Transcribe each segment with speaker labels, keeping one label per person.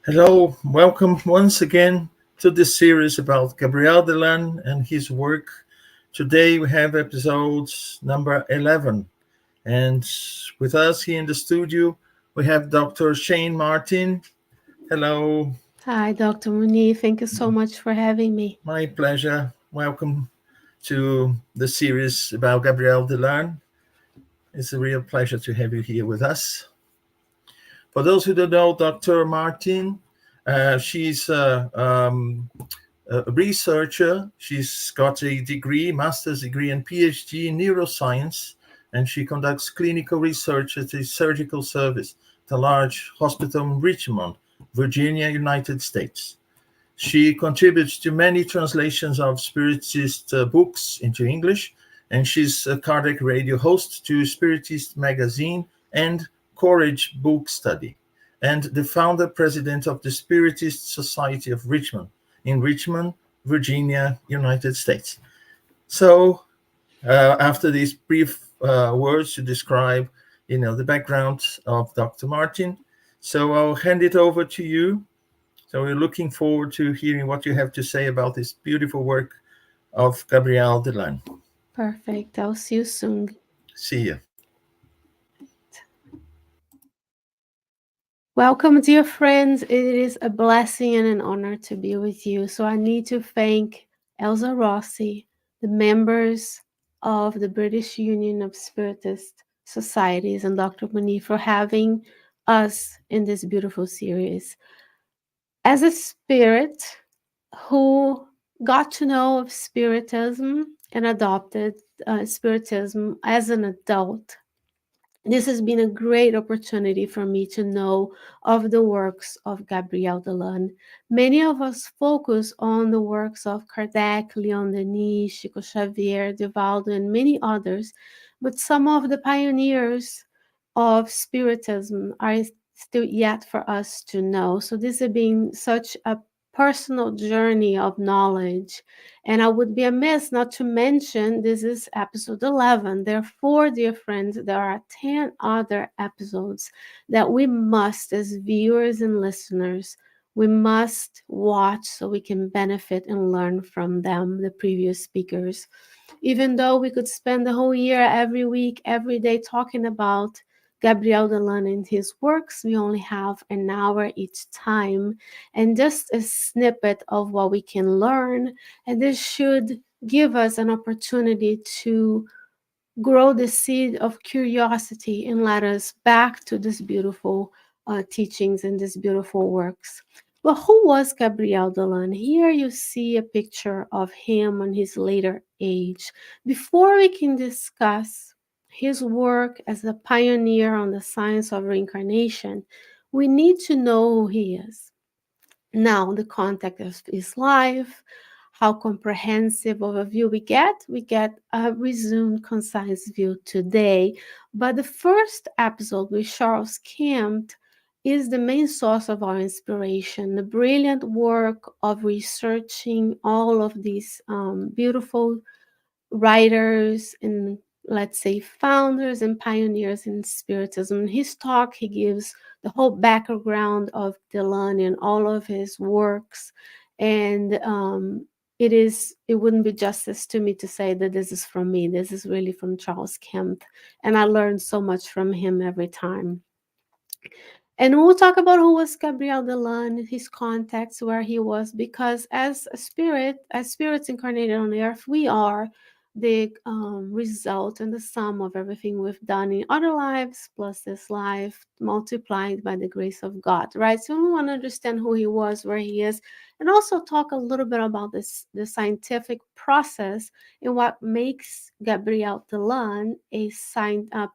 Speaker 1: Hello, welcome once again to this series about Gabriel Delanne and his work. Today we have episodes number 11, and with us here in the studio we have Dr. Sheyne Martin. Hello,
Speaker 2: Hi, Dr. Muni. Thank you so much for having me.
Speaker 1: my pleasure. Welcome to the series about Gabriel Delanne. It's a real pleasure to have you here with us. For those who don't know Dr. Martin, she's a researcher. She's got a degree, master's degree, and PhD in neuroscience, and she conducts clinical research at a surgical service at a large hospital in Richmond, Virginia, United States. She contributes to many translations of Spiritist books into English, and she's a cardiac radio host to Spiritist magazine and Courage Book Study, and the founder president of the Spiritist Society of Richmond in Richmond, Virginia, United States. So, after these brief words to describe, the background of Dr. Martin, so I'll hand it over to you. So we're looking forward to hearing what you have to say about this beautiful work of Gabriel Delanne.
Speaker 2: Perfect. I'll see you soon.
Speaker 1: See you.
Speaker 2: Welcome, dear friends. It is a blessing and an honor to be with you. So, I need to thank Elsa Rossi, the members of the British Union of Spiritist Societies, and Dr. Muni for having us in this beautiful series. As a spirit who got to know of Spiritism and adopted Spiritism as an adult, this has been a great opportunity for me to know of the works of Gabriel Delanne. Many of us focus on the works of Kardec, Leon Denis, Chico Xavier, Divaldo, and many others, but some of the pioneers of Spiritism are still yet for us to know. So this has been such a personal journey of knowledge, and I would be amiss not to mention this is episode 11. Therefore, dear friends, there are 10 other episodes that we must, as viewers and listeners, we must watch so we can benefit and learn from them, the previous speakers. Even though we could spend the whole year, every week, every day talking about Gabriel Delanne and his works, we only have an hour each time, and just a snippet of what we can learn. And this should give us an opportunity to grow the seed of curiosity and let us back to these beautiful teachings and these beautiful works. But who was Gabriel Delanne? Here you see a picture of him in his later age. Before we can discuss his work as a pioneer on the science of reincarnation, we need to know who he is. Now, the context of his life, how comprehensive of a view we get a resumed, concise view today. But the first episode with Charles Kemp is the main source of our inspiration, the brilliant work of researching all of these beautiful writers and, let's say, founders and pioneers in Spiritism. In his talk, he gives the whole background of Delanne and all of his works. And it wouldn't be justice to me to say that this is from me. This is really from Charles Kemp. And I learned so much from him every time. And we'll talk about who was Gabriel Delanne, his context, where he was, because as a spirit, as spirits incarnated on the earth, we are the result and the sum of everything we've done in other lives, plus this life, multiplied by the grace of God, right? So we want to understand who he was, where he is, and also talk a little bit about the scientific process and what makes Gabriel Delanne a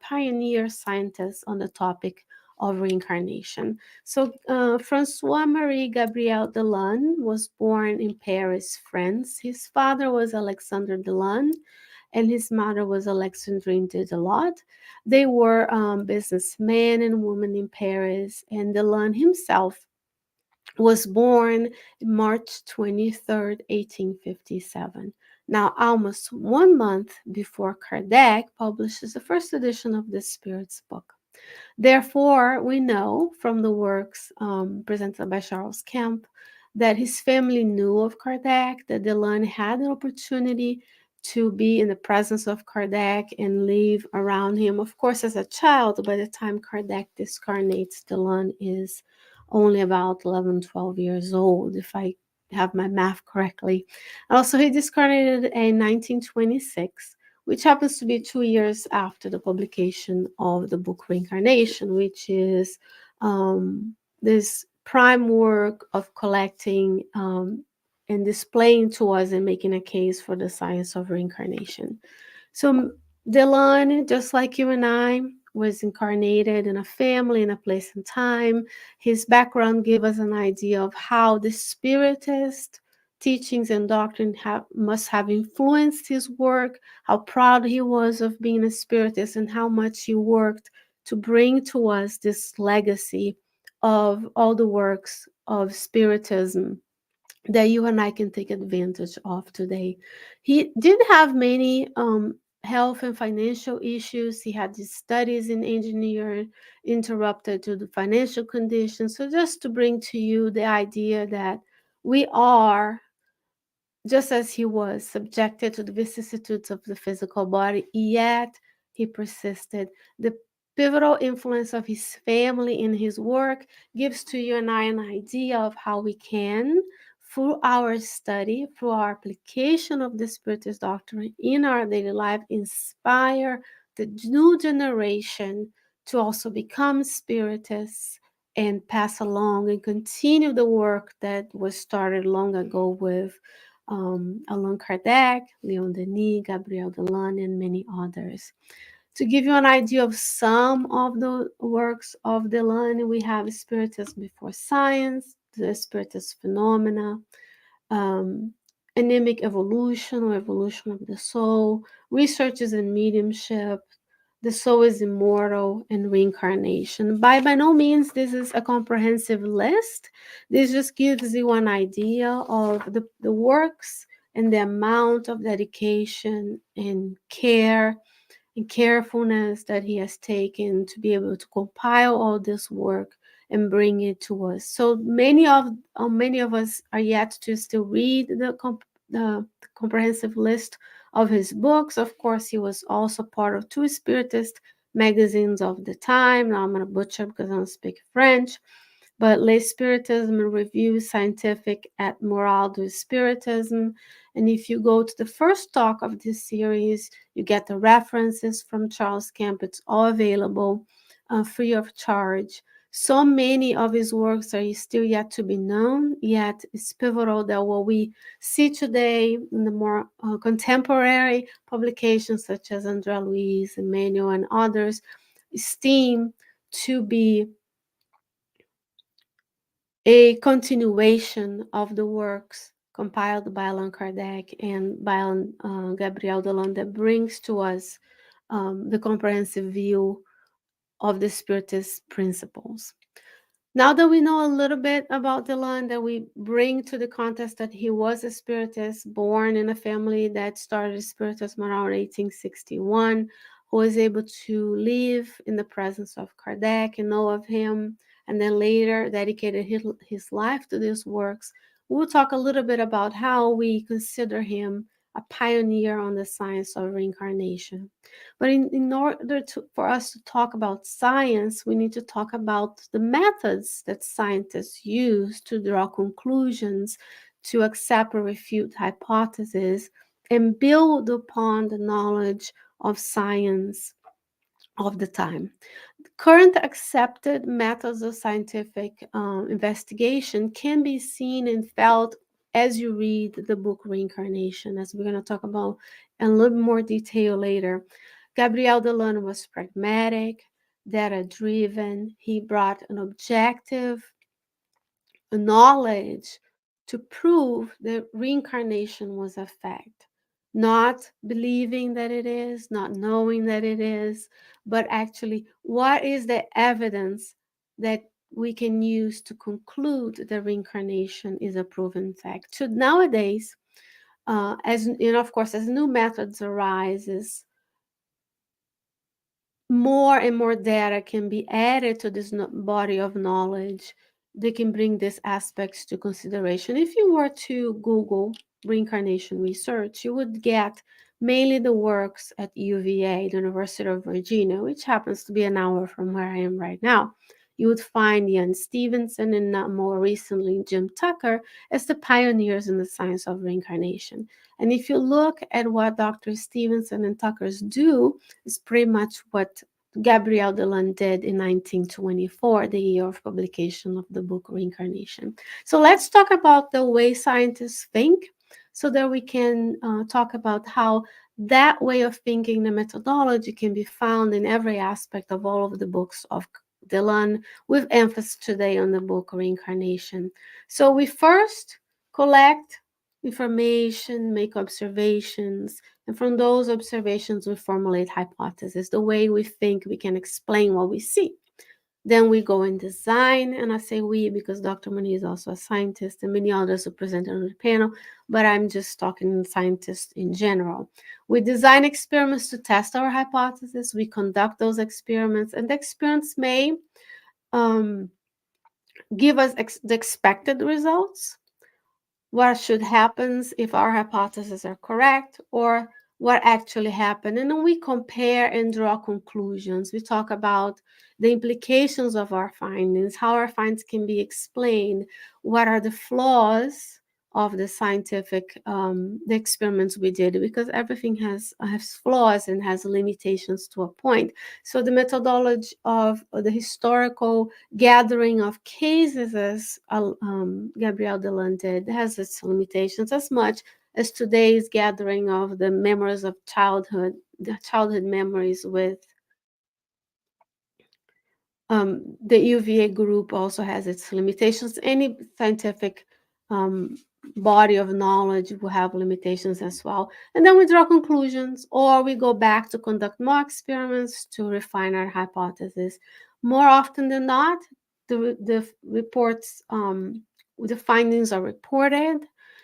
Speaker 2: pioneer scientist on the topic of reincarnation. So, Francois Marie Gabriel Delanne was born in Paris, France. His father was Alexander Delanne, and his mother was Alexandrine de Delot. They were businessmen and women in Paris, and Delanne himself was born March 23rd, 1857. Now, almost 1 month before Kardec publishes the first edition of the Spirit's book. Therefore, we know from the works presented by Charles Kemp that his family knew of Kardec, that Delanne had the opportunity to be in the presence of Kardec and live around him. Of course, as a child, by the time Kardec discarnates, Delanne is only about 11, 12 years old, if I have my math correctly. Also, he discarnated in 1926, which happens to be 2 years after the publication of the book Reincarnation, which is this prime work of collecting and displaying to us and making a case for the science of reincarnation. So Delanne, just like you and I, was incarnated in a family, in a place and time. His background gave us an idea of how the Spiritist teachings and doctrine must have influenced his work, how proud he was of being a Spiritist, and how much he worked to bring to us this legacy of all the works of Spiritism that you and I can take advantage of today. He did have many health and financial issues. He had his studies in engineering interrupted due to financial conditions. So, just to bring to you the idea that we are, just as he was subjected to the vicissitudes of the physical body, yet he persisted. The pivotal influence of his family in his work gives to you and I an idea of how we can, through our study, through our application of the Spiritist doctrine in our daily life, inspire the new generation to also become Spiritists and pass along and continue the work that was started long ago with Allan Kardec, Leon Denis, Gabriel Delanne, and many others. To give you an idea of some of the works of Delanne, we have Spiritism Before Science, the Spiritist Phenomena, um, Anemic Evolution or Evolution of the Soul, Researches in Mediumship, The Soul is Immortal, and Reincarnation. By no means this is a comprehensive list. This just gives you an idea of the works and the amount of dedication and care and carefulness that he has taken to be able to compile all this work and bring it to us. So many of us are yet to still read the comprehensive list of his books. Of course, he was also part of two Spiritist magazines of the time. Now I'm going to butcher because I don't speak French, but Les Spiritism and Review Scientific et Morale du Spiritism. And if you go to the first talk of this series, you get the references from Charles Kemp. It's all available free of charge. So many of his works are still yet to be known, yet it's pivotal that what we see today in the more contemporary publications such as André Louise, Emmanuel, and others esteem to be a continuation of the works compiled by Allan Kardec and by Gabriel Delanne that brings to us the comprehensive view of the Spiritist principles. Now that we know a little bit about Delanne, that we bring to the context that he was a Spiritist, born in a family that started Spiritism around 1861, who was able to live in the presence of Kardec and know of him, and then later dedicated his life to these works. We'll talk a little bit about how we consider him a pioneer on the science of reincarnation. But in order for us to talk about science, we need to talk about the methods that scientists use to draw conclusions, to accept or refute hypotheses, and build upon the knowledge of science of the time. Current accepted methods of scientific investigation can be seen and felt as you read the book Reincarnation, as we're going to talk about in a little more detail later. Gabriel Delanne was pragmatic, data driven. He brought an objective knowledge to prove that reincarnation was a fact, not believing that it is, not knowing that it is, but actually, what is the evidence that we can use to conclude that reincarnation is a proven fact? So nowadays, as you know, of course, as new methods arises, more and more data can be added to this body of knowledge, they can bring these aspects to consideration. If you were to Google reincarnation research, you would get mainly the works at UVA, the University of Virginia, which happens to be an hour from where I am right now. You would find Ian Stevenson and more recently Jim Tucker as the pioneers in the science of reincarnation. And if you look at what Dr. Stevenson and Tuckers do, it's pretty much what Gabriel Delanne did in 1924, the year of publication of the book Reincarnation. So let's talk about the way scientists think so that we can talk about how that way of thinking, the methodology, can be found in every aspect of all of the books of Delanne, with emphasis today on the book Reincarnation. So we first collect information, make observations, and from those observations, we formulate hypotheses, the way we think we can explain what we see. Then we go and design, and I say we because Dr. Moni is also a scientist and many others who presented on the panel, but I'm just talking scientists in general. We design experiments to test our hypothesis. We conduct those experiments, and the experiments may um, give us the expected results, what should happen if our hypotheses are correct, or what actually happened. And then we compare and draw conclusions. We talk about the implications of our findings, how our findings can be explained, what are the flaws of the scientific the experiments we did, because everything has flaws and has limitations to a point. So the methodology of the historical gathering of cases, as Gabriel Delanne did, has its limitations as much as today's gathering of the memories of childhood, the childhood memories with the UVA group also has its limitations. Any scientific um, body of knowledge will have limitations as well. And then we draw conclusions, or we go back to conduct more experiments to refine our hypothesis. More often than not, the reports, the findings are reported,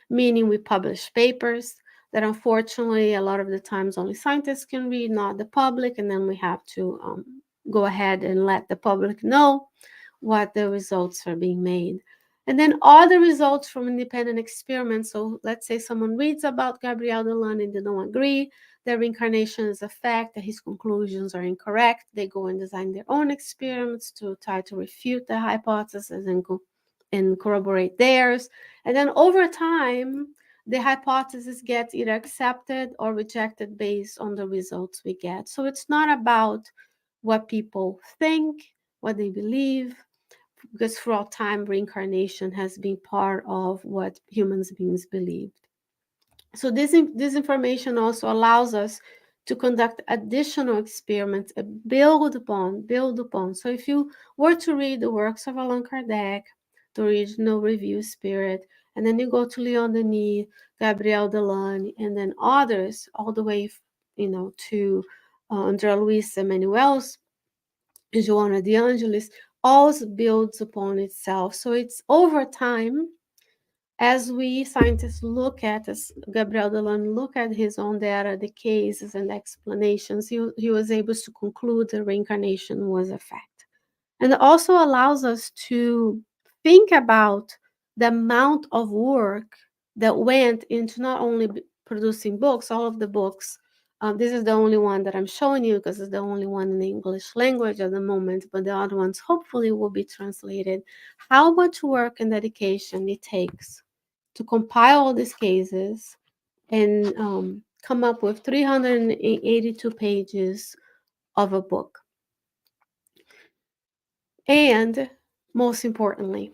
Speaker 2: meaning we publish papers that unfortunately a lot of the times only scientists can read, not the public, and then we have to go ahead and let the public know what the results are being made. And then all the results from independent experiments. So let's say someone reads about Gabriel Delanne and they don't agree that reincarnation is a fact, that his conclusions are incorrect. They go and design their own experiments to try to refute the hypothesis and corroborate theirs. And then over time, the hypothesis gets either accepted or rejected based on the results we get. So it's not about what people think, what they believe, because throughout time, reincarnation has been part of what humans beings believed. So this information also allows us to conduct additional experiments and build upon. So if you were to read the works of Allan Kardec, the original review Spirit, and then you go to Leon Denis, Gabriel Delanne, and then others, all the way, to André Luiz Emanuel's Joanna de Angelis, always builds upon itself. So it's over time, as we scientists look at, as Gabriel Delanne look at his own data, the cases and the explanations, he was able to conclude that reincarnation was a fact. And it also allows us to think about the amount of work that went into not only producing books, all of the books. This is the only one that I'm showing you because it's the only one in the English language at the moment, but the other ones hopefully will be translated. How much work and dedication it takes to compile all these cases and come up with 382 pages of a book. And most importantly,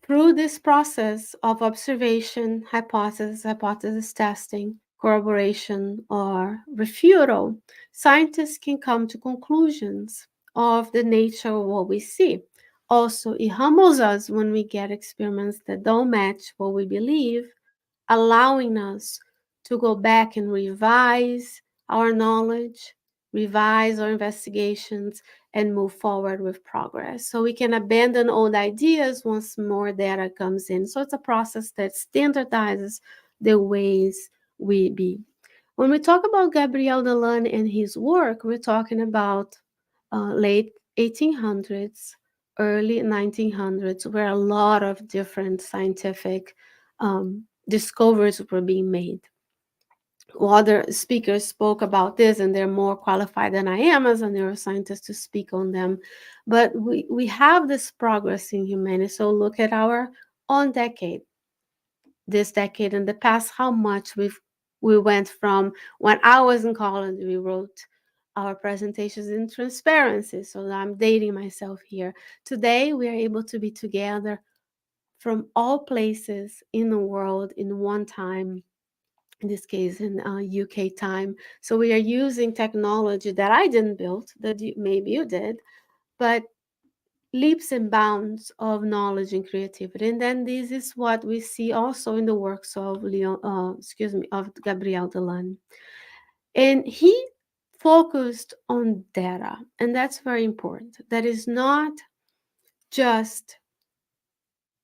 Speaker 2: through this process of observation, hypothesis testing, corroboration, or refutal, scientists can come to conclusions of the nature of what we see. Also, it humbles us when we get experiments that don't match what we believe, allowing us to go back and revise our knowledge, revise our investigations, and move forward with progress. So we can abandon old ideas once more data comes in. So it's a process that standardizes the ways we be. When we talk about Gabriel Delanne and his work, we're talking about late 1800s, early 1900s, where a lot of different scientific discoveries were being made. Other speakers spoke about this, and they're more qualified than I am as a neuroscientist to speak on them. But we have this progress in humanity. So look at our own decade, this decade in the past, how much we went from when I was in college, we wrote our presentations in transparency. So I'm dating myself here. Today, we are able to be together from all places in the world in one time, in this case in UK time. So we are using technology that I didn't build, that maybe you did, but leaps and bounds of knowledge and creativity. And then this is what we see also in the works of of Gabriel Delanne. And he focused on data, and that's very important. That is not just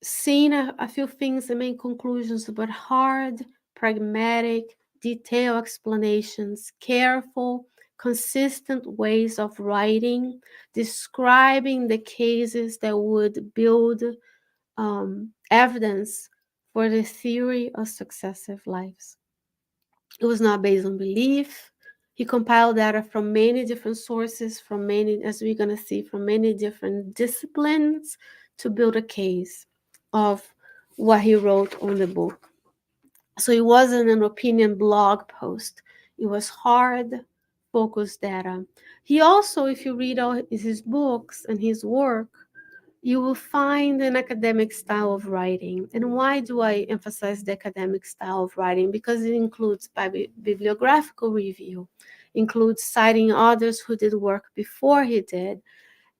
Speaker 2: seeing a few things and main conclusions, but hard, pragmatic, detailed explanations, careful, consistent ways of writing, describing the cases that would build evidence for the theory of successive lives. It was not based on belief. He compiled data from many different sources, from many, as we're going to see, from many different disciplines to build a case of what he wrote on the book. So it wasn't an opinion blog post, it was hard, focused data. He also, if you read all his books and his work, you will find an academic style of writing. And why do I emphasize the academic style of writing? Because it includes bibliographical review, includes citing others who did work before he did.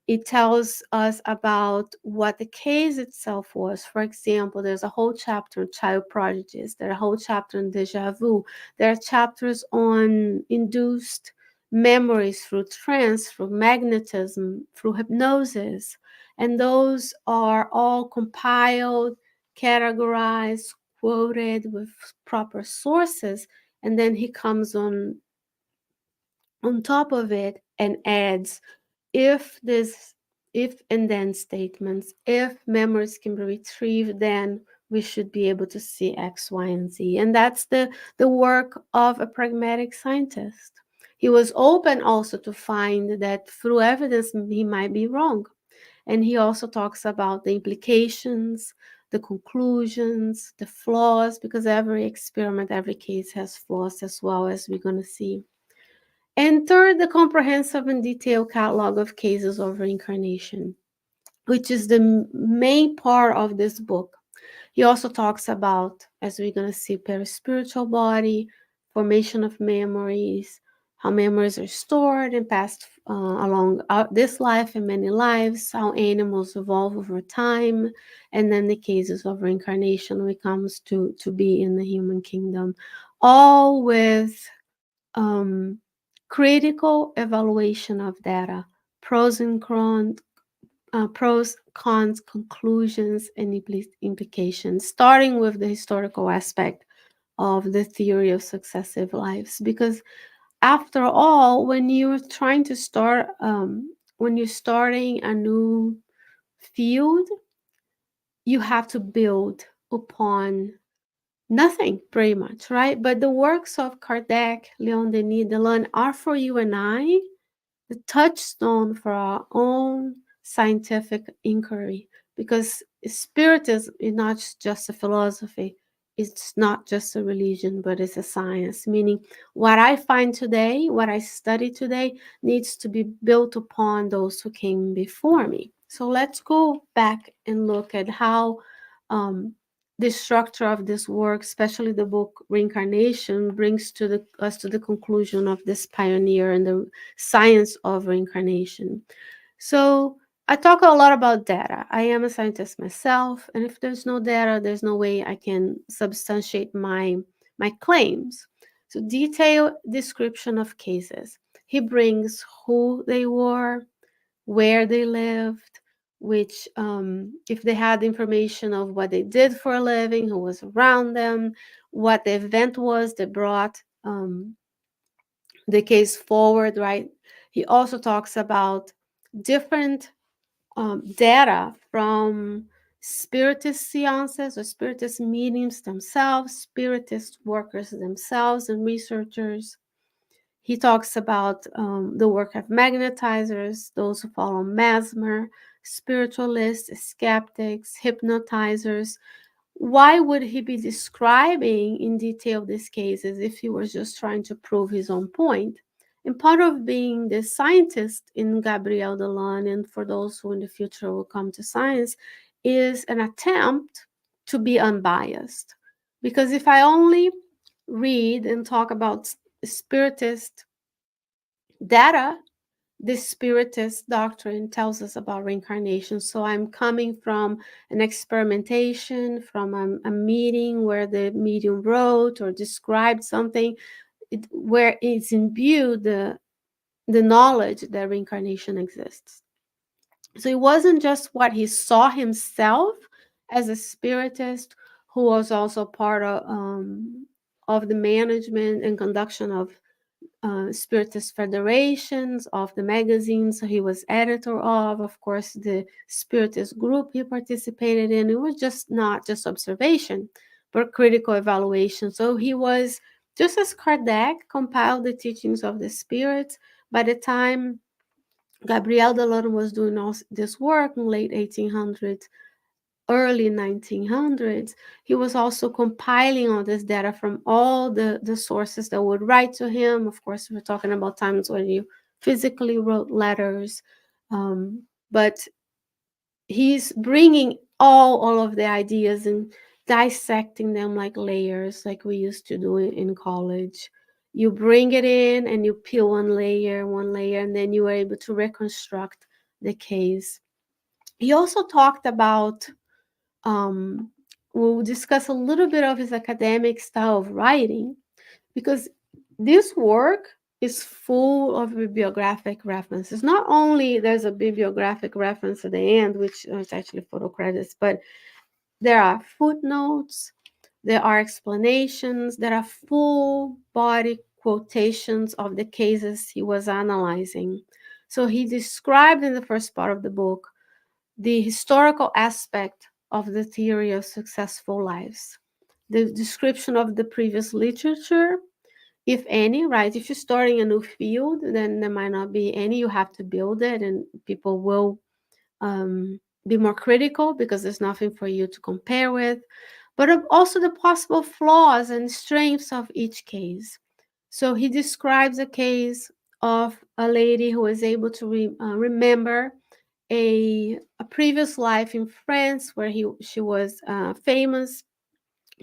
Speaker 2: It tells us about what the case itself was. For example, there's a whole chapter on child prodigies, there's a whole chapter on deja vu, there are chapters on induced memories through trance, through magnetism, through hypnosis. And those are all compiled, categorized, quoted with proper sources. And then he comes on top of it and adds if this if and then statements, if memories can be retrieved, then we should be able to see X, Y, and Z. And that's the work of a pragmatic scientist. He was open also to find that through evidence he might be wrong. And he also talks about the implications, the conclusions, the flaws, because every experiment, every case has flaws as well, as we're going to see. And third, the comprehensive and detailed catalog of cases of reincarnation, which is the main part of this book. He also talks about, as we're going to see, perispiritual body, formation of memories, how memories are stored and passed along this life and many lives, how animals evolve over time, and then the cases of reincarnation when it comes to be in the human kingdom, all with um, critical evaluation of data, pros and cons, pros, cons, conclusions, and implications, starting with the historical aspect of the theory of successive lives. Because after all, when you're trying to start, when you're starting a new field, you have to build upon nothing, pretty much, right? But the works of Kardec, Leon Denis, Delanne are for you and I the touchstone for our own scientific inquiry, because spiritism is not just a philosophy, it's not just a religion, but it's a science. Meaning, what I find today, what I study today, needs to be built upon those who came before me. So let's go back and look at how um, the structure of this work, especially the book Reincarnation, brings us to the conclusion of this pioneer in the science of reincarnation. So I talk a lot about data. I am a scientist myself, and if there's no data, there's no way I can substantiate my claims. So detailed description of cases. He brings who they were, where they lived, which if they had information of what they did for a living, who was around them, what the event was that brought the case forward, right? He also talks about different data from spiritist seances or spiritist meetings themselves, spiritist workers themselves, and researchers. He talks about the work of magnetizers, those who follow Mesmer, spiritualists, skeptics, hypnotizers. Why would he be describing in detail these cases if he was just trying to prove his own point? And part of being the scientist in Gabriel Delanne, and for those who in the future will come to science, is an attempt to be unbiased. Because if I only read and talk about spiritist data, the spiritist doctrine tells us about reincarnation. So I'm coming from an experimentation, from a meeting where the medium wrote or described something, where it's imbued the knowledge that reincarnation exists. So it wasn't just what he saw himself as a spiritist, who was also part of the management and conduction of spiritist federations, of the magazines he was editor of course, the spiritist group he participated in. It was just not just observation, but critical evaluation. So he was, just as Kardec compiled the teachings of the spirits, by the time Gabriel Delanne was doing all this work in late 1800s, early 1900s, he was also compiling all this data from all the sources that would write to him. Of course, we're talking about times when you physically wrote letters, but he's bringing all of the ideas and dissecting them like layers, like we used to do in college. You bring it in and you peel one layer, and then you are able to reconstruct the case. He also talked about, um, we'll discuss a little bit of his academic style of writing, because this work is full of bibliographic references. Not only there's a bibliographic reference at the end, which is actually photo credits, but there are footnotes, there are explanations, there are full body quotations of the cases he was analyzing. So he described in the first part of the book the historical aspect of the theory of successful lives, the description of the previous literature, if any, right? If you're starting a new field, then there might not be any. You have to build it, and people will be more critical because there's nothing for you to compare with, but also the possible flaws and strengths of each case. So he describes a case of a lady who was able to remember a previous life in France where she was a famous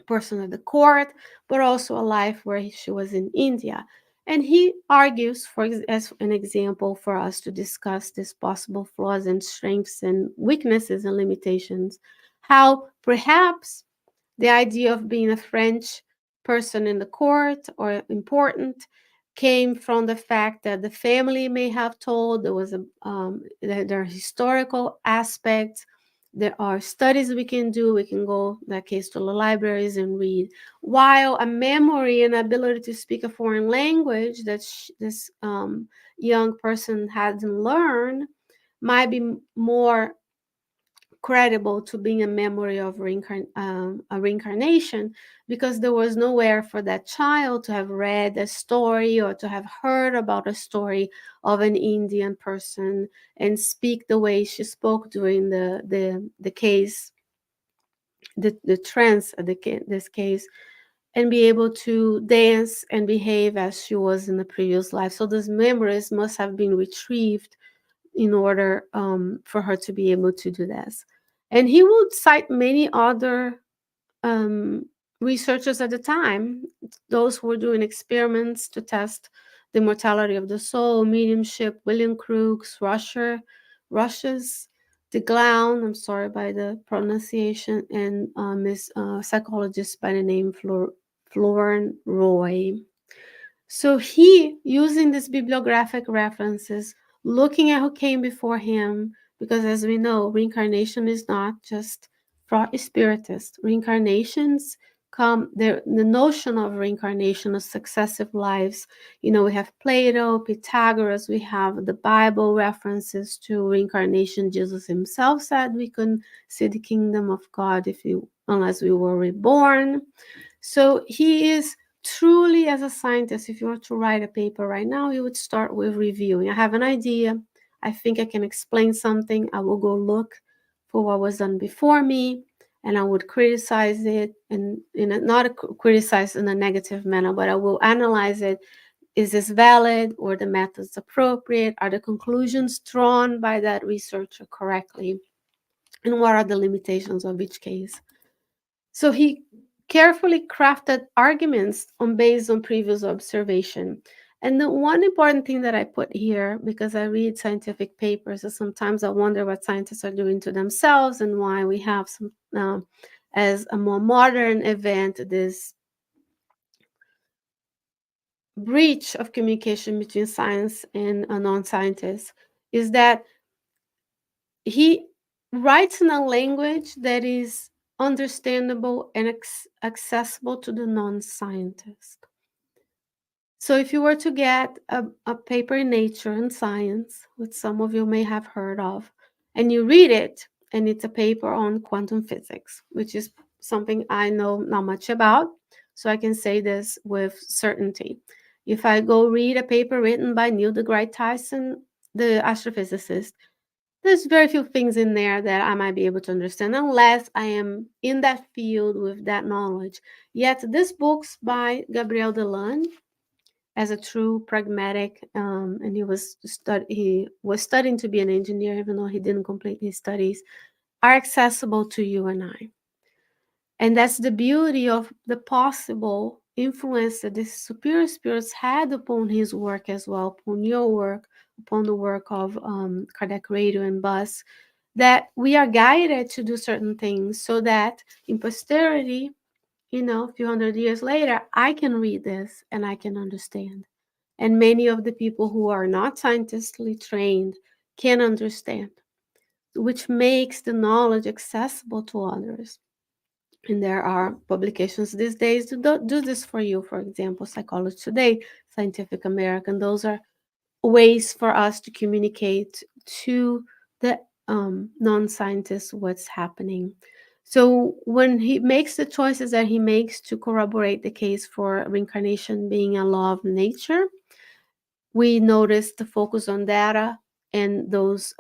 Speaker 2: person at the court, but also a life where she was in India. And he argues, as an example, for us to discuss these possible flaws and strengths and weaknesses and limitations, how perhaps the idea of being a French person in the court or important came from the fact that the family may have told. There was there are historical aspects. There are studies we can do. We can go, in that case, to the libraries and read. While a memory and ability to speak a foreign language that this young person hadn't learned might be more credible to being a memory of a reincarnation, because there was nowhere for that child to have read a story or to have heard about a story of an Indian person and speak the way she spoke during the case, the trance of this case, and be able to dance and behave as she was in the previous life. So those memories must have been retrieved in order for her to be able to do this. And he would cite many other um, researchers at the time, those who were doing experiments to test the mortality of the soul, mediumship, William Crookes, Russia's Delanne, I'm sorry by the pronunciation, and this psychologist by the name Florent Roy. So he, using these bibliographic references, looking at who came before him, because as we know, reincarnation is not just for spiritists. Reincarnations come the notion of reincarnation of successive lives. We have Plato, Pythagoras, we have the Bible references to reincarnation. Jesus himself said we couldn't see the kingdom of God unless we were reborn. So he is truly, as a scientist, if you were to write a paper right now, you would start with reviewing. I have an idea. I think I can explain something. I will go look for what was done before me, and I would criticize it, and not criticize in a negative manner, but I will analyze it. Is this valid, or the methods appropriate? Are the conclusions drawn by that researcher correctly? And what are the limitations of each case? So he carefully crafted arguments based on previous observation. And the one important thing that I put here, because I read scientific papers, and sometimes I wonder what scientists are doing to themselves and why we have some, as a more modern event, this breach of communication between science and a non-scientist, is that he writes in a language that is understandable and accessible to the non-scientist. So if you were to get a paper in Nature and Science, which some of you may have heard of, and you read it, and it's a paper on quantum physics, which is something I know not much about, so I can say this with certainty. If I go read a paper written by Neil deGrasse Tyson, the astrophysicist, there's very few things in there that I might be able to understand unless I am in that field with that knowledge. Yet this book's by Gabriel Delanne, as a true pragmatic, and he was studying to be an engineer, even though he didn't complete his studies, are accessible to you and I. And that's the beauty of the possible influence that the superior spirits had upon his work as well, upon your work, upon the work of Kardec Radio and Bus, that we are guided to do certain things so that in posterity, a few hundred years later, I can read this and I can understand. And many of the people who are not scientifically trained can understand, which makes the knowledge accessible to others. And there are publications these days that do this for you. For example, Psychology Today, Scientific American. Those are ways for us to communicate to the non-scientists what's happening. So when he makes the choices that he makes to corroborate the case for reincarnation being a law of nature, we noticed the focus on data and those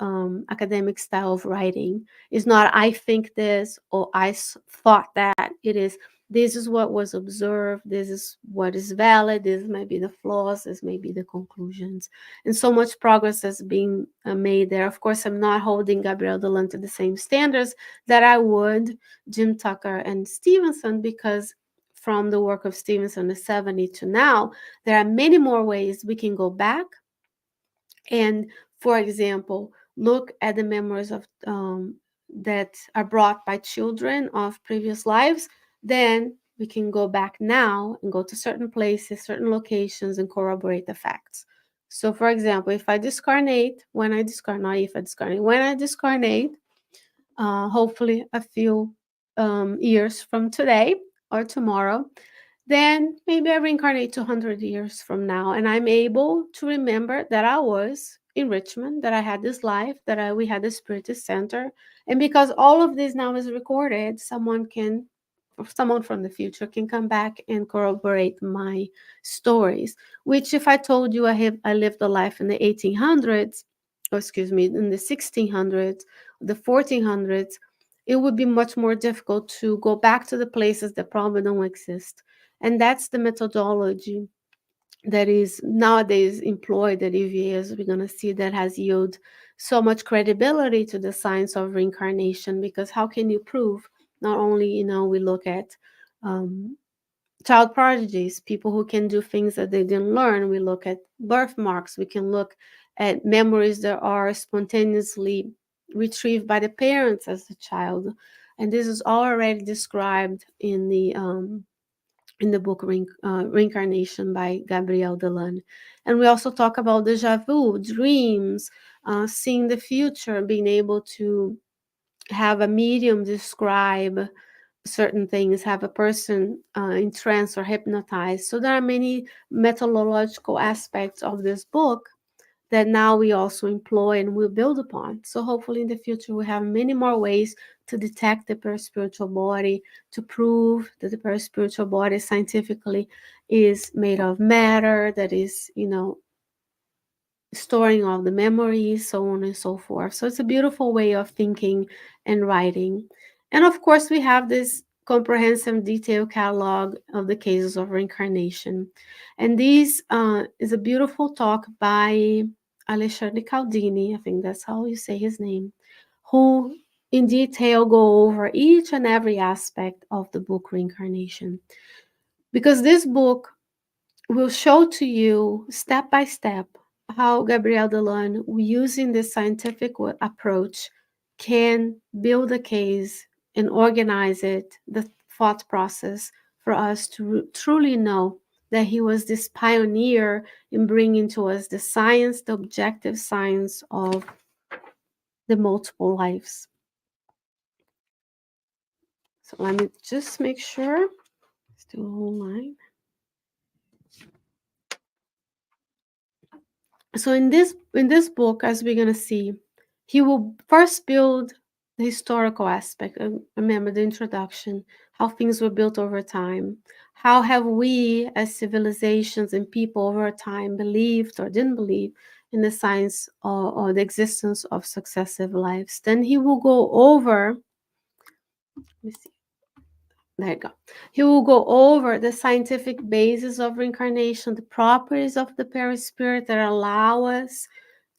Speaker 2: academic style of writing. Is not I think this or thought that. It is, this is what was observed, this is what is valid, this may be the flaws, this may be the conclusions. And so much progress has been made there. Of course, I'm not holding Gabriel Delanne to the same standards that I would Jim Tucker and Stevenson, because from the work of Stevenson in the 70s to now, there are many more ways we can go back and, for example, look at the memories of that are brought by children of previous lives. Then we can go back now and go to certain places, certain locations, and corroborate the facts. So, for example, if I discarnate, when I discarnate, not if I discarnate, when I discarnate, hopefully a few years from today or tomorrow, then maybe I reincarnate 200 years from now, and I'm able to remember that I was in Richmond, that I had this life, that we had the Spiritist Center. And because all of this now is recorded, someone from the future can come back and corroborate my stories. Which, if I told you I lived a life in the 1800s, or excuse me, in the 1600s, the 1400s, it would be much more difficult to go back to the places that probably don't exist. And that's the methodology that is nowadays employed at EVA, as we're going to see, that has yielded so much credibility to the science of reincarnation. Because how can you prove? Not only, we look at child prodigies, people who can do things that they didn't learn. We look at birthmarks. We can look at memories that are spontaneously retrieved by the parents as a child. And this is already described in the book Reincarnation by Gabriel Delanne. And we also talk about deja vu, dreams, seeing the future, being able to have a medium describe certain things, have a person in trance or hypnotized. So there are many methodological aspects of this book that now we also employ and will build upon. So hopefully in the future we have many more ways to detect the paraspiritual body, to prove that the paraspiritual body scientifically is made of matter, that is, storing all the memories, so on and so forth. So it's a beautiful way of thinking and writing. And of course, we have this comprehensive detailed catalog of the cases of reincarnation. And this is a beautiful talk by Alexandre Caldini, I think that's how you say his name, who in detail go over each and every aspect of the book Reincarnation. Because this book will show to you step by step how Gabriel Delanne, using this scientific approach, can build a case and organize it, the thought process, for us to truly know that he was this pioneer in bringing to us the science, the objective science of the multiple lives. So let me just make sure. Still online. So in this book, as we're gonna see, he will first build the historical aspect. Remember the introduction, how things were built over time. How have we, as civilizations and people over time, believed or didn't believe in the science or the existence of successive lives? Then he will go over. Let me see. There you go. He will go over the scientific basis of reincarnation, the properties of the perispirit that allow us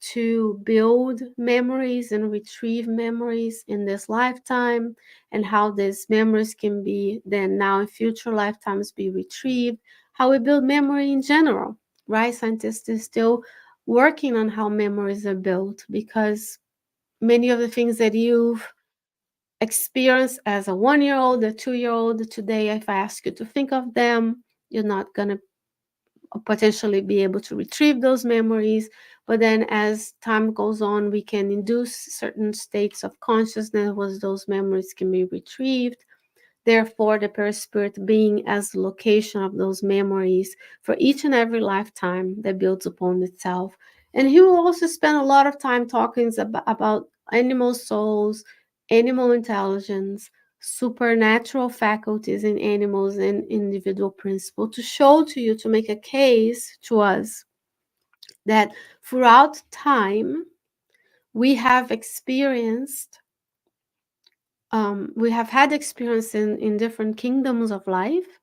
Speaker 2: to build memories and retrieve memories in this lifetime, and how these memories can be then now in future lifetimes be retrieved, how we build memory in general, right? Scientists are still working on how memories are built, because many of the things that you've experienced as a 1 year old, a 2 year old, today, if I ask you to think of them, you're not going to potentially be able to retrieve those memories. But then as time goes on, we can induce certain states of consciousness where those memories can be retrieved. Therefore, the perispirit being as the location of those memories for each and every lifetime that builds upon itself. And he will also spend a lot of time talking about animal souls, animal intelligence, supernatural faculties in animals, and individual principle, to show to you, to make a case to us that throughout time we have experienced we have had experience in different kingdoms of life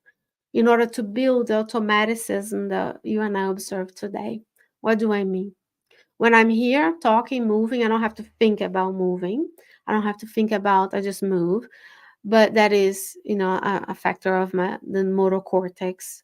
Speaker 2: in order to build the automaticism that you and I observe today. What do I mean? When I'm here talking, moving, I don't have to think about moving. I don't have to think about, I just move. But that is, a factor of the motor cortex,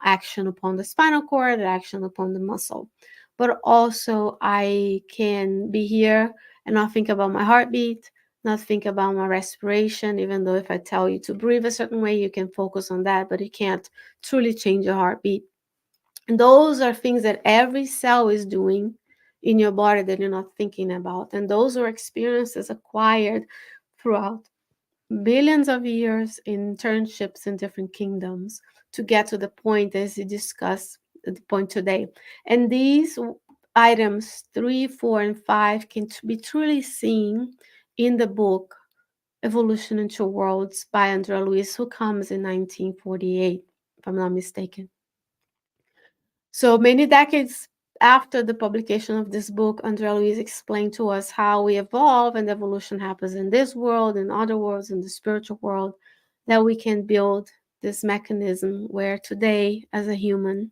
Speaker 2: action upon the spinal cord, action upon the muscle. But also, I can be here and not think about my heartbeat, not think about my respiration, even though if I tell you to breathe a certain way, you can focus on that, but you can't truly change your heartbeat. And those are things that every cell is doing in your body that you're not thinking about. And those are experiences acquired throughout billions of years in internships in different kingdoms to get to the point as you discuss at the point today. And these items 3, 4, and 5 can be truly seen in the book Evolution into Worlds by Andrea Luiz, who comes in 1948, if I'm not mistaken. So many decades after the publication of this book, Andrea Luiz explained to us how we evolve and evolution happens in this world, in other worlds, in the spiritual world, that we can build this mechanism where today, as a human,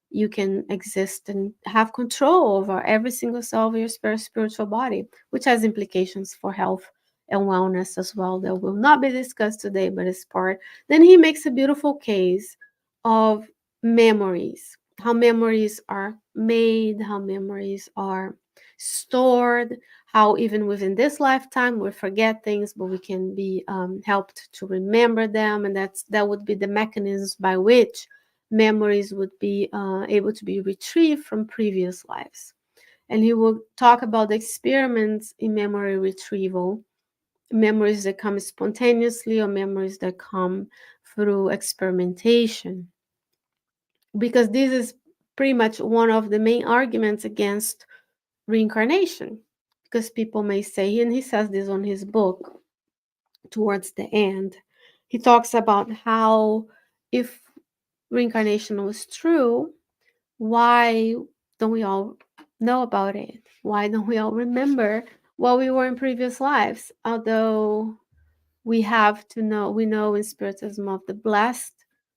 Speaker 2: you can exist and have control over every single cell of your spiritual body, which has implications for health and wellness as well, that will not be discussed today, but is part. Then he makes a beautiful case of memories, how memories are made, how memories are stored, how even within this lifetime we forget things, but we can be helped to remember them, and that would be the mechanisms by which memories would be able to be retrieved from previous lives. And he will talk about the experiments in memory retrieval memories that come spontaneously or memories that come through experimentation. Because this is pretty much one of the main arguments against reincarnation. Because people may say, and he says this on his book towards the end, he talks about how if reincarnation was true, why don't we all know about it? Why don't we all remember what we were in previous lives? Although we have to know, we know in Spiritism of the blessed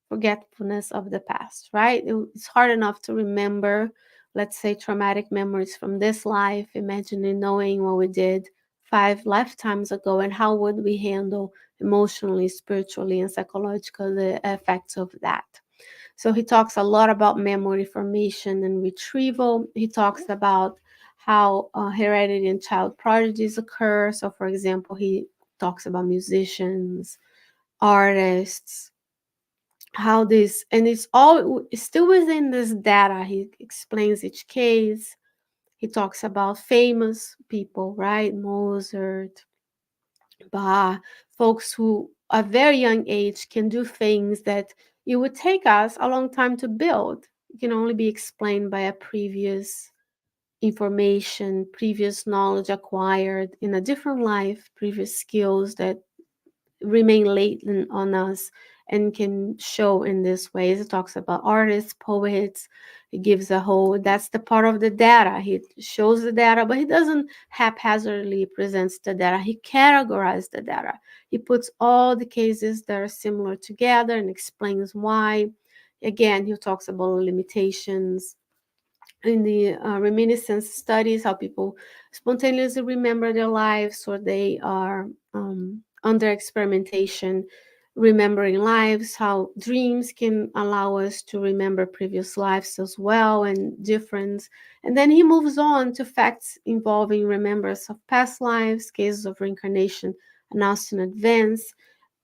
Speaker 2: forgetfulness of the past, right? It's hard enough to remember, let's say, traumatic memories from this life, imagining knowing what we did 5 lifetimes ago, and how would we handle emotionally, spiritually, and psychologically the effects of that. So he talks a lot about memory formation and retrieval. He talks about how heredity and child prodigies occur. So, for example, he talks about musicians, artists, how this, and it's all still within this data. He explains each case. He talks about famous people, right? Mozart, Bach, folks who at very young age can do things that it would take us a long time to build. It can only be explained by a previous information, previous knowledge acquired in a different life, previous skills that remain latent on us and can show in this ways. It talks about artists, poets. It gives a whole, that's the part of the data. He shows the data, but he doesn't haphazardly presents the data. He categorizes the data. He puts all the cases that are similar together and explains why. Again, he talks about limitations in the reminiscence studies, how people spontaneously remember their lives, or they are under experimentation remembering lives, how dreams can allow us to remember previous lives as well and difference. And then he moves on to facts involving remembrance of past lives, cases of reincarnation announced in advance,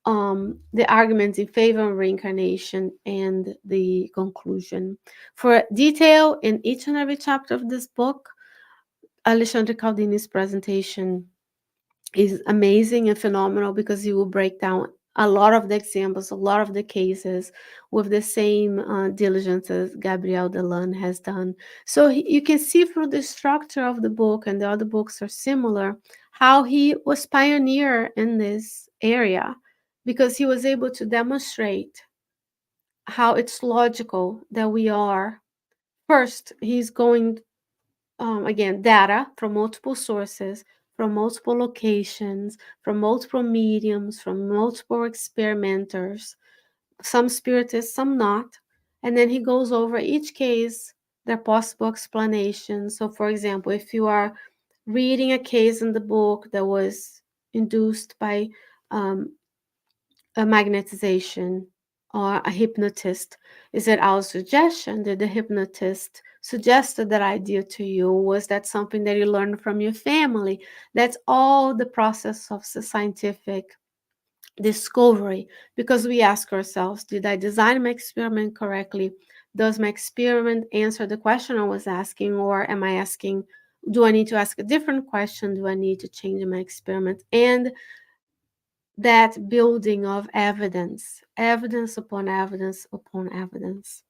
Speaker 2: the arguments in favor of reincarnation, and the conclusion. For detail in each and every chapter of this book, Alexandre Caldini's presentation is amazing and phenomenal, because he will break down a lot of the examples, a lot of the cases with the same diligence as Gabriel Delanne has done. So you can see through the structure of the book, and the other books are similar, how he was pioneer in this area, because he was able to demonstrate how it's logical that we are. First, he's going again, data from multiple sources, from multiple locations, from multiple mediums, from multiple experimenters, some spiritists, some not. And then he goes over each case, their possible explanations. So, for example, if you are reading a case in the book that was induced by um, a magnetization or a hypnotist, is it our suggestion? Did the hypnotist suggested that idea to you? Was that something that you learned from your family? That's all the process of the scientific discovery, because we ask ourselves, did I design my experiment correctly? Does my experiment answer the question I was asking, or am I asking, do I need to ask a different question? Do I need to change my experiment? And that building of evidence, evidence upon evidence upon evidence.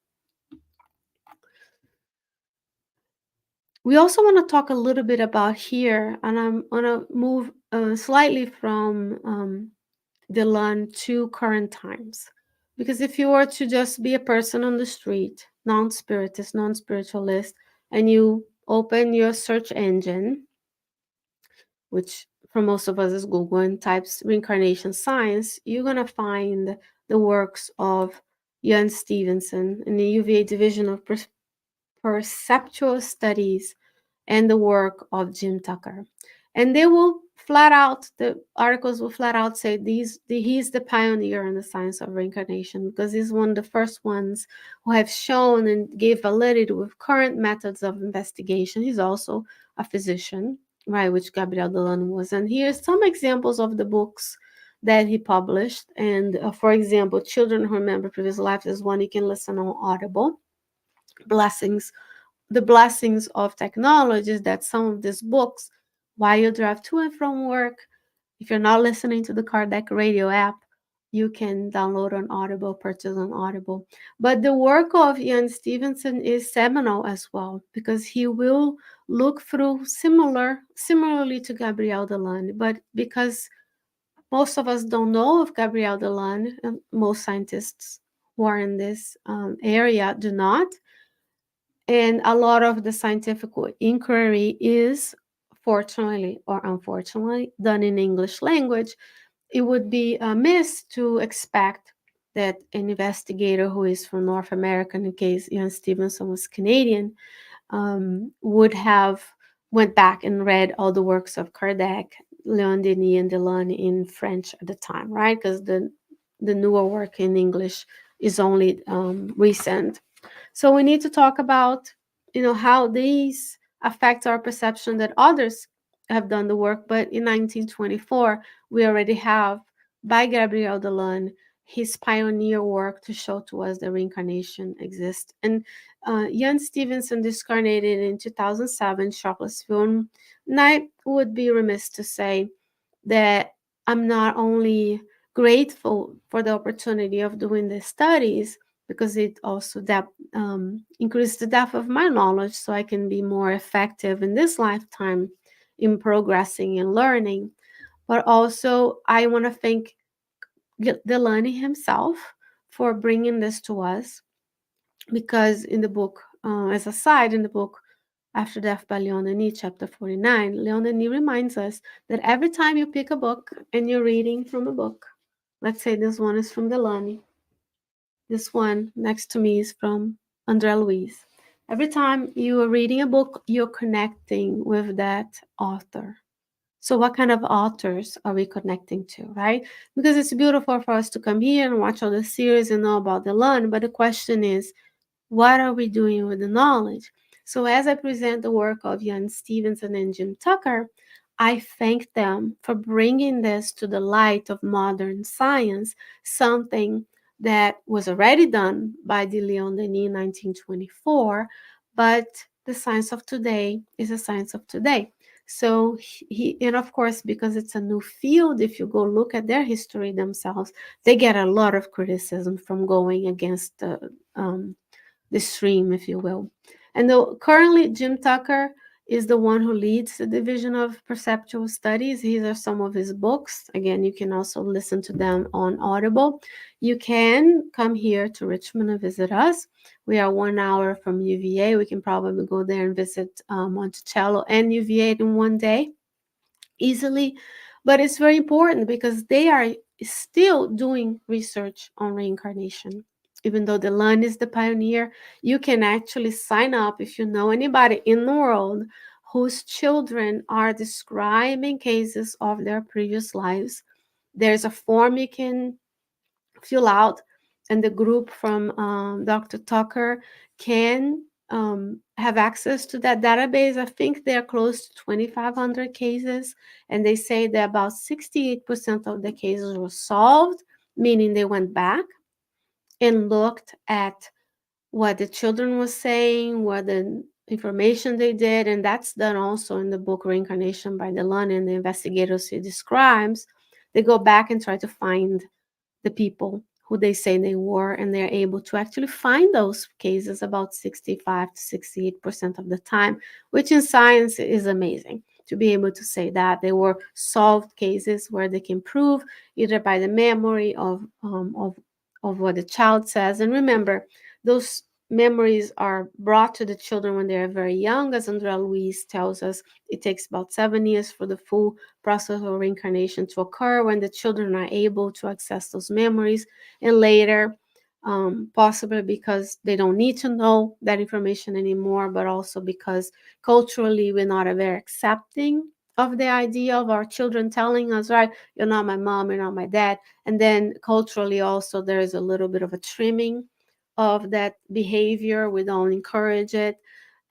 Speaker 2: We also want to talk a little bit about here, and I'm going to move slightly from Delanne to current times. Because if you were to just be a person on the street, non spiritist, non spiritualist, and you open your search engine, which for most of us is Google, and types reincarnation science, you're going to find the works of Jan Stevenson in the UVA Division of Perceptual Studies, and the work of Jim Tucker. And they will flat out, the articles will flat out say he's the pioneer in the science of reincarnation, because he's one of the first ones who have shown and gave validity with current methods of investigation. He's also a physician, right, which Gabriel Delanne was. And here's some examples of the books that he published. And for example, Children Who Remember Previous Lives is one you can listen on Audible. Blessings, the blessings of technology is that some of these books, while you drive to and from work, If you're not listening to the Kardec radio app, you can download on Audible, purchase on Audible. But the work of Ian Stevenson is seminal as well, because he will look through similarly to Gabriel Delanne, but because most of us don't know of Gabriel Delanne, and most scientists who are in this area do not, and a lot of the scientific inquiry is, fortunately or unfortunately, done in English language. It would be amiss to expect that an investigator who is from North America, in case Ian Stevenson was Canadian, would have went back and read all the works of Kardec, Leon Denis, and Delanne in French at the time, right? Because the newer work in English is only recent. So we need to talk about, how these affect our perception that others have done the work. But in 1924, we already have, by Gabriel Delanne, his pioneer work to show to us that reincarnation exists. And Ian Stevenson discarnated in 2007, Charlottesville. And I would be remiss to say that I'm not only grateful for the opportunity of doing the studies, because it also increased the depth of my knowledge so I can be more effective in this lifetime in progressing and learning. But also, I want to thank Delanne himself for bringing this to us, because in the book, as a side in the book, After Death by Leon Denis, chapter 49, Leon Denis reminds us that every time you pick a book and you're reading from a book, let's say this one is from Delanne, this one next to me is from Andre Louise. Every time you are reading a book, you're connecting with that author. So, what kind of authors are we connecting to, right? Because it's beautiful for us to come here and watch all the series and know about Delanne, but the question is, what are we doing with the knowledge? So, as I present the work of Ian Stevenson and Jim Tucker, I thank them for bringing this to the light of modern science, something that was already done by de Leon Denis in 1924, but the science of today is a science of today. So and of course, because it's a new field, if you go look at their history themselves, they get a lot of criticism from going against the stream, if you will. And currently, Jim Tucker is the one who leads the division of perceptual studies. These are some of his books. Again, you can also listen to them on Audible. You can come here to Richmond and visit us. We are 1 hour from UVA. We can probably go there and visit Monticello and UVA in one day easily. But it's very important because they are still doing research on reincarnation. Even though Delanne is the pioneer, you can actually sign up if you know anybody in the world whose children are describing cases of their previous lives. There's a form you can fill out, and the group from Dr. Tucker can have access to that database. I think they're close to 2,500 cases, and they say that about 68% of the cases were solved, meaning they went back and looked at what the children was saying, what the information they did, and that's done also in the book Reincarnation by Delanne and the investigators he describes. They go back and try to find the people who they say they were, and they're able to actually find those cases about 65 to 68% of the time, which in science is amazing to be able to say that they were solved cases where they can prove either by the memory of what the child says. And remember, those memories are brought to the children when they are very young. As Andrea Luiz tells us, it takes about 7 years for the full process of reincarnation to occur, when the children are able to access those memories. And later, possibly because they don't need to know that information anymore, but also because culturally we're not very accepting of the idea of our children telling us, right, you're not my mom, you're not my dad. And then culturally also there is a little bit of a trimming of that behavior. We don't encourage it.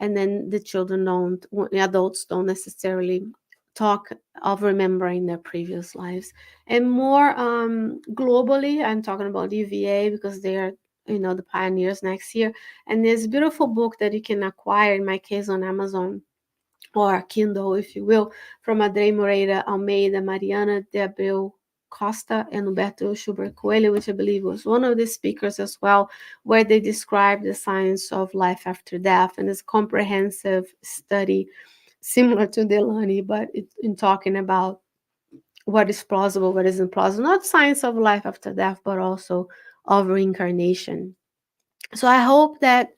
Speaker 2: And then the children don't, adults don't necessarily talk of remembering their previous lives. And more globally, I'm talking about UVA because they are, the pioneers next year. And there's a beautiful book that you can acquire, in my case on Amazon, or Kindle, if you will, from Adrei Moreira Almeida, Mariana de Abreu Costa, and Humberto Schubert Coelho, which I believe was one of the speakers as well, where they describe the science of life after death, and it's a comprehensive study similar to Delanne, but in talking about what is plausible, what isn't plausible, not science of life after death, but also of reincarnation. So I hope that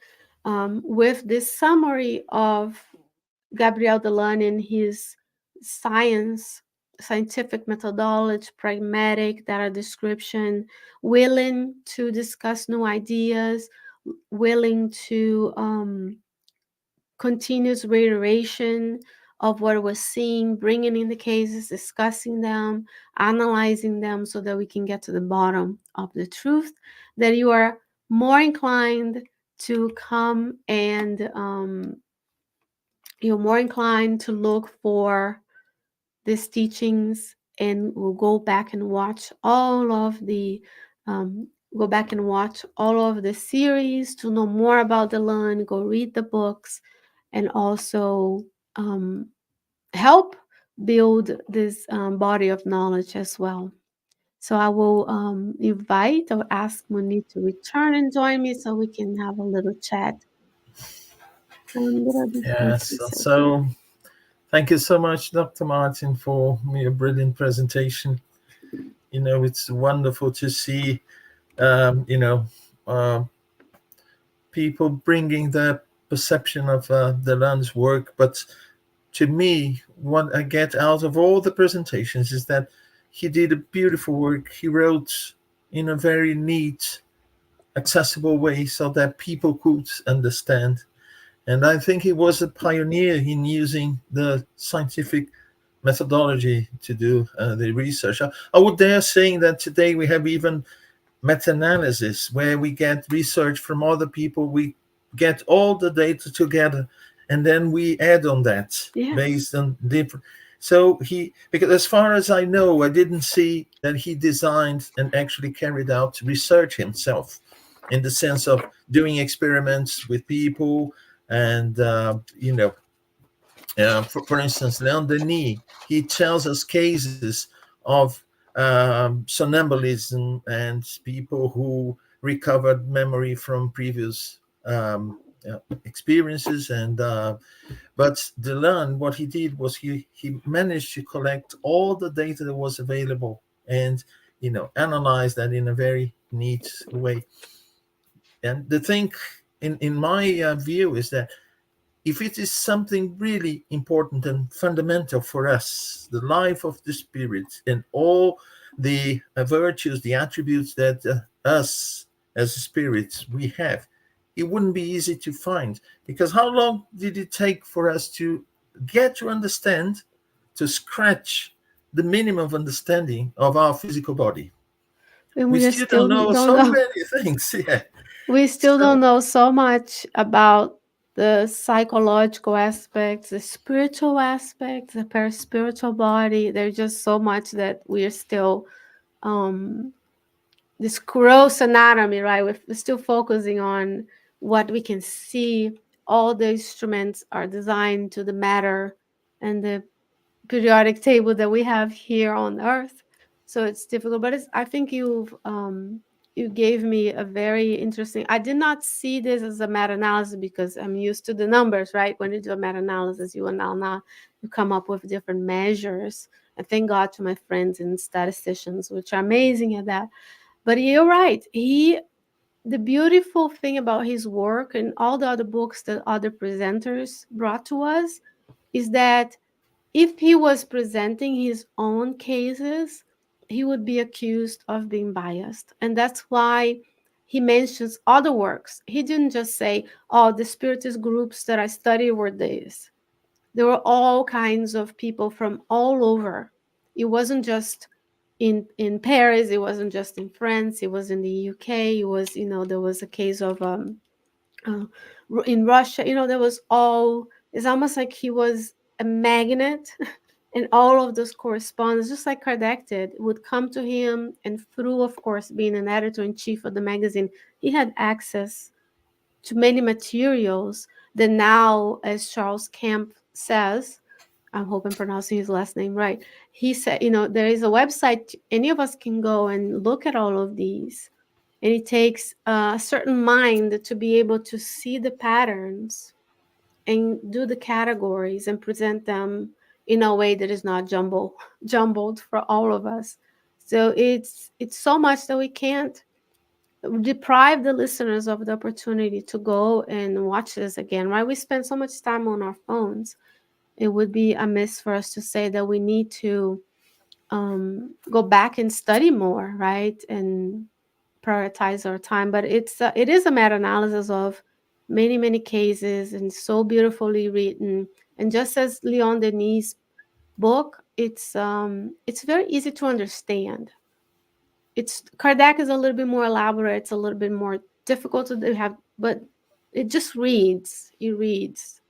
Speaker 2: with this summary of Gabriel Delanne and his scientific methodology, pragmatic data description, willing to discuss new ideas, willing to continuous reiteration of what we're seeing, bringing in the cases, discussing them, analyzing them so that we can get to the bottom of the truth, that you are more inclined to come and you're more inclined to look for these teachings and we'll go back and watch all of the um, go back and watch all of the series to know more about the Delanne, go read the books, and also um, help build this body of knowledge as well. So I will invite or ask Monique to return and join me so we can have a little chat. Little
Speaker 1: Yes.
Speaker 2: differences, okay.
Speaker 1: So thank you so much, Dr. Martin, for your brilliant presentation. It's wonderful to see, um, you know, uh, people bringing their perception of Delanne's work. But to me, what I get out of all the presentations is that he did a beautiful work. He wrote in a very neat, accessible way so that people could understand. And I think he was a pioneer in using the scientific methodology to do the research. I would dare saying that today we have even meta-analysis where we get research from other people, we get all the data together, and then we add on that
Speaker 2: Yes.
Speaker 1: based on different. So because as far as I know, I didn't see that he designed and actually carried out research himself, in the sense of doing experiments with people. And for instance, Leon Denis, he tells us cases of somnambulism and people who recovered memory from previous experiences. But Delanne, what he did was he managed to collect all the data that was available and analyze that in a very neat way. And the thing, in my view, is that if it is something really important and fundamental for us, the life of the spirit and all the virtues, the attributes that us as spirits we have, it wouldn't be easy to find. Because how long did it take for us to get to understand, to scratch the minimum of understanding of our physical body?
Speaker 2: And
Speaker 1: We
Speaker 2: we are
Speaker 1: still don't
Speaker 2: still
Speaker 1: know
Speaker 2: don't
Speaker 1: so
Speaker 2: know.
Speaker 1: many things. Yeah.
Speaker 2: We still
Speaker 1: So
Speaker 2: don't know so much about the psychological aspects, the spiritual aspects, the paraspiritual body. There's just so much that we are still um this gross anatomy, right? We're still focusing on what we can see. All the instruments are designed to the matter and the periodic table that we have here on Earth. So it's difficult, but I think you gave me a very interesting. I did not see this as a meta-analysis because I'm used to the numbers, right? When you do a meta-analysis, you will now you come up with different measures. And thank God to my friends and statisticians, which are amazing at that. But you're right. The beautiful thing about his work and all the other books that other presenters brought to us is that if he was presenting his own cases, he would be accused of being biased. And that's why he mentions other works. He didn't just say, oh, the spiritist groups that I studied were this. There were all kinds of people from all over. It wasn't just in Paris, it wasn't just in France, it was in the UK, it was, there was a case of uh, in Russia, there was all, it's almost like he was a magnet and all of those correspondence, just like Kardec did, would come to him. And through, of course, being an editor in chief of the magazine, he had access to many materials that now, as Charles Kemp says, I hope I'm pronouncing his last name right. He said, there is a website any of us can go and look at all of these. And it takes a certain mind to be able to see the patterns and do the categories and present them in a way that is not jumbled for all of us. So it's so much that we can't deprive the listeners of the opportunity to go and watch this again, right? We spend so much time on our phones. It would be amiss for us to say that we need to go back and study more, right? And prioritize our time. But it is a meta-analysis of many cases, and so beautifully written. And just as Leon Denis' book, it's very easy to understand. It's Kardec is a little bit more elaborate. It's a little bit more difficult to have, but it just reads. It reads,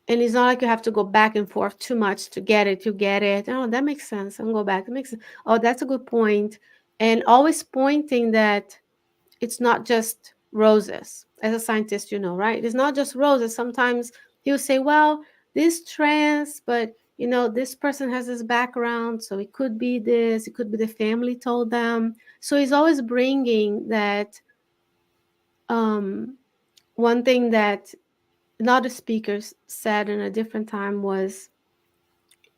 Speaker 2: and it's not like you have to go back and forth too much to get it. You get it. Oh, that makes sense. I'm go back. That makes sense. Oh, that's a good point. And always pointing that it's not just roses. As a scientist, right? It's not just roses. Sometimes he'll say, well, this trans, but this person has this background, so it could be this, it could be the family told them. So he's always bringing that. One thing that another speaker said in a different time was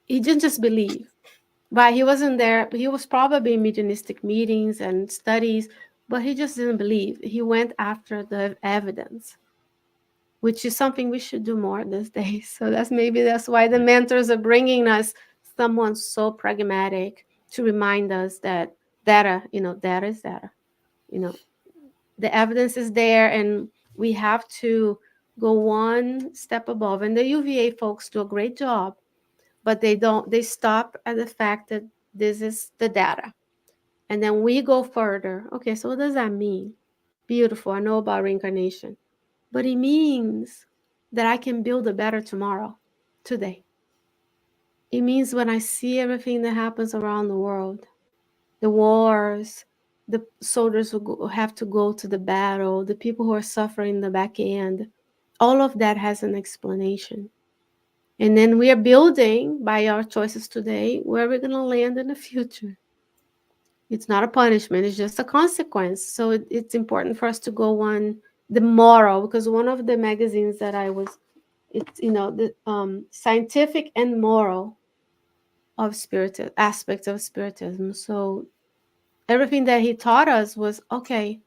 Speaker 2: he didn't just believe, right? He wasn't there. He was probably in mediumistic meetings and studies, but he just didn't believe. He went after the evidence, which is something we should do more these days. So that's why the mentors are bringing us someone so pragmatic to remind us that data is data. You know, the evidence is there, and we have to go one step above. And the UVA folks do a great job, but they stop at the fact that this is the data. And then we go further. Okay, so what does that mean? Beautiful. I know about reincarnation, but it means that I can build a better tomorrow, today. It means when I see everything that happens around the world, the wars, the soldiers who have to go to the battle, the people who are suffering in the back end, all of that has an explanation. And then we are building by our choices today where we're going to land in the future. It's not a punishment, it's just a consequence. So it's important for us to go on the moral, because one of the magazines that I was, it's, the scientific and moral of aspects of spiritism. So everything that he taught us was, okay,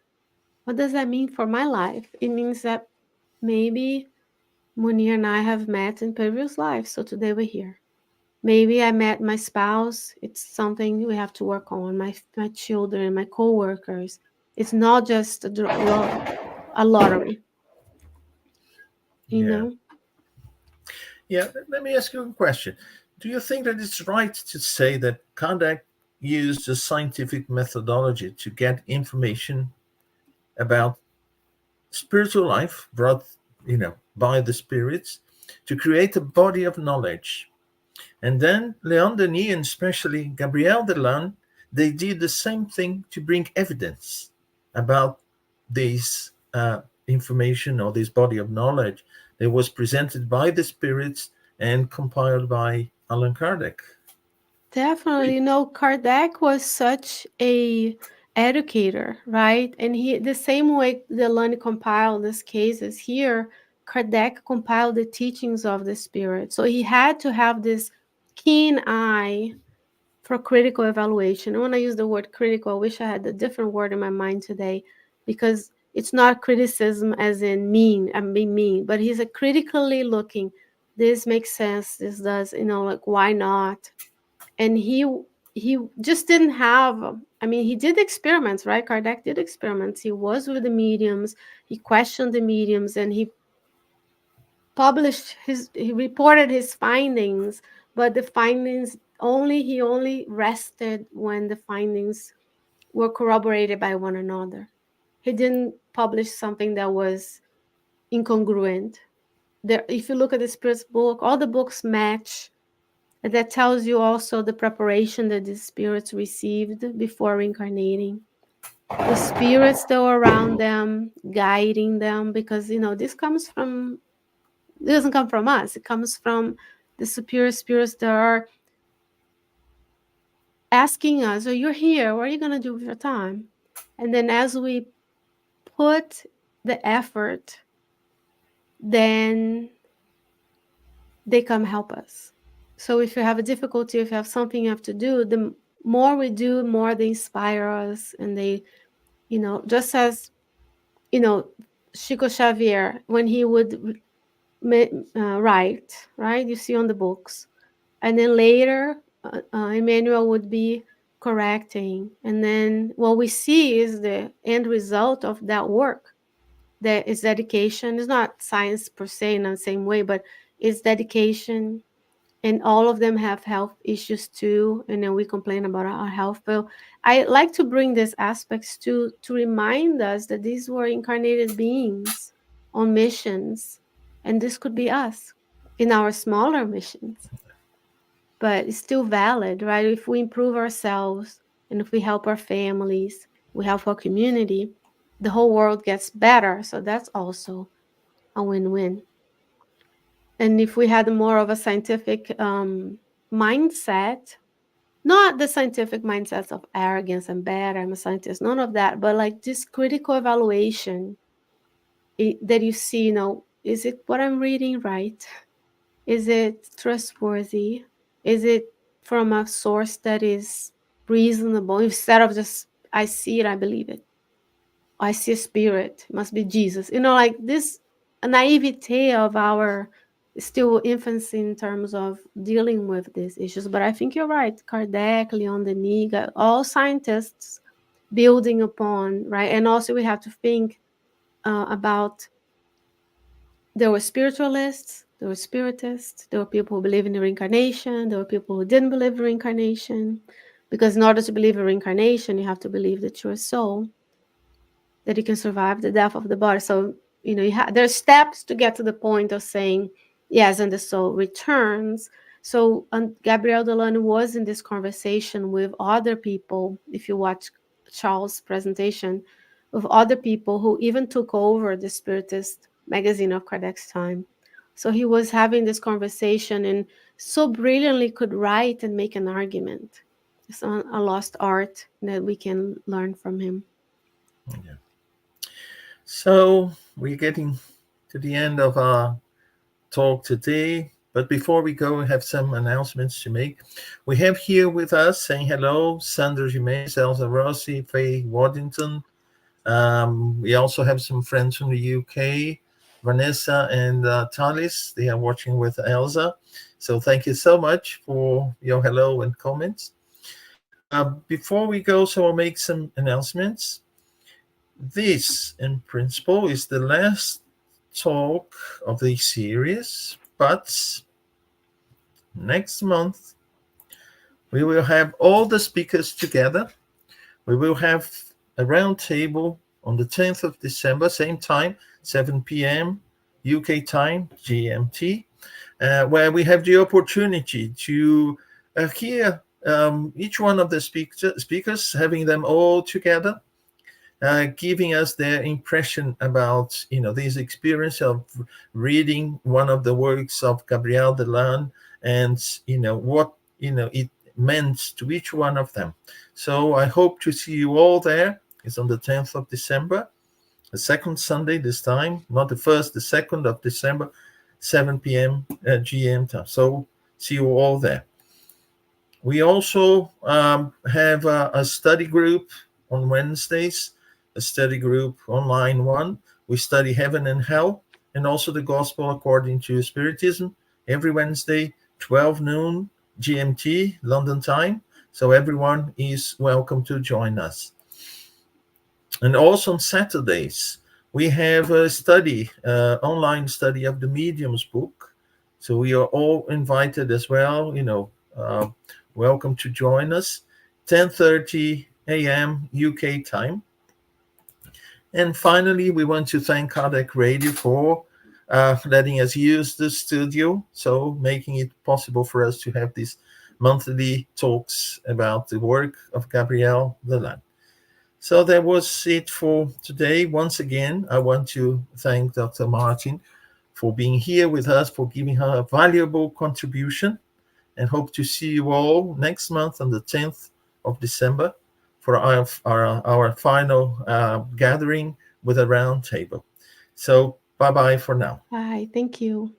Speaker 2: what does that mean for my life? It means that maybe Munir and I have met in previous lives, so today we're here. Maybe I met my spouse. It's something we have to work on. My children, my coworkers. It's not just a lottery, you
Speaker 1: Yeah.
Speaker 2: know.
Speaker 1: Yeah. Let me ask you a question. Do you think that it's right to say that Kardec used a scientific methodology to get information about spiritual life brought, by the spirits to create a body of knowledge? And then Leon Denis and especially Gabriel Delanne, they did the same thing to bring evidence about this information or this body of knowledge that was presented by the spirits and compiled by Allan Kardec.
Speaker 2: Definitely, Kardec was such a educator, right? And he, the same way Delanne compiled these cases here, Kardec compiled the teachings of the spirit. So he had to have this keen eye for critical evaluation. And when I use the word critical, I wish I had a different word in my mind today, because it's not criticism as in mean, I'm being mean, but he's a critically looking. This makes sense. This does, like, why not? And he just didn't have, I mean, he did experiments, right? Kardec did experiments. He was with the mediums, he questioned the mediums, and he reported his findings, but the findings he only rested when the findings were corroborated by one another. He didn't publish something that was incongruent. There, if you look at the spirit's book, all the books match. And that tells you also the preparation that the spirits received before reincarnating. The spirits that were around them, guiding them, because this comes from It doesn't come from us. It comes from the superior spirits that are asking us, "Oh, you're here. What are you gonna do with your time?" And then as we put the effort, then they come help us. So if you have a difficulty, if you have something you have to do, the more we do, more they inspire us, and they, just as you know, Chico Xavier, when he would write, right? You see on the books, and then later Emmanuel would be correcting, and then what we see is the end result of that work. That is dedication. It's not science per se in the same way, but it's dedication, and all of them have health issues too, and then we complain about our health. But I like to bring these aspects to remind us that these were incarnated beings on missions, and this could be us in our smaller missions, but it's still valid, right? If we improve ourselves, and if we help our families, we help our community, the whole world gets better. So that's also a win-win. And if we had more of a scientific mindset, not the scientific mindsets of arrogance and bad, I'm a scientist, none of that, but like this critical evaluation, that you see, is it what I'm reading right? Is it trustworthy? Is it from a source that is reasonable? Instead of just, I see it, I believe it. I see a spirit. It must be Jesus. Like this naivete of our still infancy in terms of dealing with these issues. But I think you're right. Kardec, Leon Denis, all scientists building upon, right? And also we have to think about, there were spiritualists, there were spiritists, there were people who believe in the reincarnation, there were people who didn't believe in reincarnation. Because in order to believe in reincarnation, you have to believe that you're a soul, that you can survive the death of the body. So, there's steps to get to the point of saying, yes, and the soul returns. So Gabriel Delanne was in this conversation with other people, if you watch Charles' presentation, with other people who even took over the Spiritist magazine of Kardec's time. So he was having this conversation and so brilliantly could write and make an argument. It's a lost art that we can learn from him.
Speaker 1: Yeah. So we're getting to the end of our talk today. But before we go, we have some announcements to make. We have here with us saying hello Sandra Jimenez, Elsa Rossi, Faye Waddington. We also have some friends from the UK, Vanessa and Talis. They are watching with Elsa. So thank you so much for your hello and comments. Before we go, so I'll make some announcements. This, in principle, is the last talk of the series, but next month we will have all the speakers together. We will have a round table on the 10th of December, same time, 7 p.m. UK time, GMT, where we have the opportunity to hear each one of the speakers, having them all together, giving us their impression about this experience of reading one of the works of Gabriel Delanne, and what it meant to each one of them. So I hope to see you all there. It's on the 10th of December, the second Sunday this time, not the first, the 2nd of December, 7 p.m. GM time. So see you all there. We also have a study group on Wednesdays, a study group online one. We study heaven and hell, and also the gospel according to Spiritism, every Wednesday, 12 noon GMT, London time. So everyone is welcome to join us. And also on Saturdays, we have a study, online study of the Mediums book. So we are all invited as well, welcome to join us, 10:30 a.m. UK time. And finally, we want to thank Kardec Radio for letting us use the studio, so making it possible for us to have these monthly talks about the work of Gabriel Delanne. So that was it for today. Once again, I want to thank Dr. Martin for being here with us, for giving her a valuable contribution, and hope to see you all next month on the 10th of December for our final gathering with a round table. So bye bye for now.
Speaker 2: Bye. Thank you.